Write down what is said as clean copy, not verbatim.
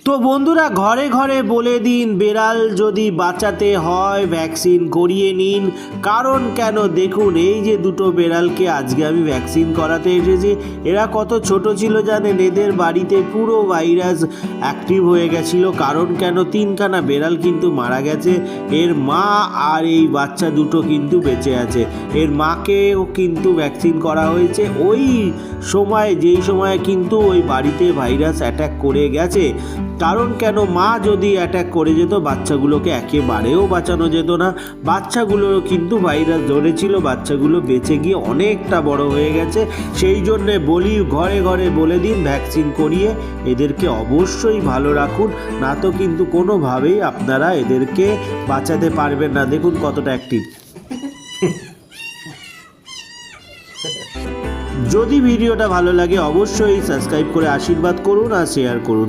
তো বন্ধুরা, ঘরে ঘরে বলে দিন, বেড়াল যদি বাঁচাতে হয় ভ্যাকসিন করিয়ে নিন। কারণ কেন, দেখুন এই যে দুটো বেড়ালকে আজকে আমি ভ্যাকসিন করাতে এসেছি। এরা কত ছোট ছিল জানেন, এদের বাড়িতে পুরো ভাইরাস অ্যাক্টিভ হয়ে গেছিলো। কারণ কেন, তিনখানা বেড়াল কিন্তু মারা গেছে, এর মা আর এই বাচ্চা দুটো কিন্তু বেঁচে আছে। এর মাকেও কিন্তু ভ্যাকসিন করা হয়েছে ওই সময়, যেই সময় কিন্তু ওই বাড়িতে ভাইরাস অ্যাটাক করে গেছে। কারণ কেন, মা যদি অ্যাটাক করে যেত বাচ্চাগুলোকে একেবারেও বাঁচানো যেত না। বাচ্চাগুলোরও কিন্তু ভাইরাস ধরেছিল, বাচ্চাগুলো বেঁচে গিয়ে অনেকটা বড় হয়ে গেছে। সেই জন্যে বলি, ঘরে ঘরে বলে দিন ভ্যাকসিন করিয়ে এদেরকে অবশ্যই ভালো রাখুন, না তো কিন্তু কোনোভাবেই আপনারা এদেরকে বাঁচাতে পারবেন না। দেখুন কতটা অ্যাক্টিভ। যদি ভিডিওটা ভালো লাগে অবশ্যই সাবস্ক্রাইব করে আশীর্বাদ করুন আর শেয়ার করুন।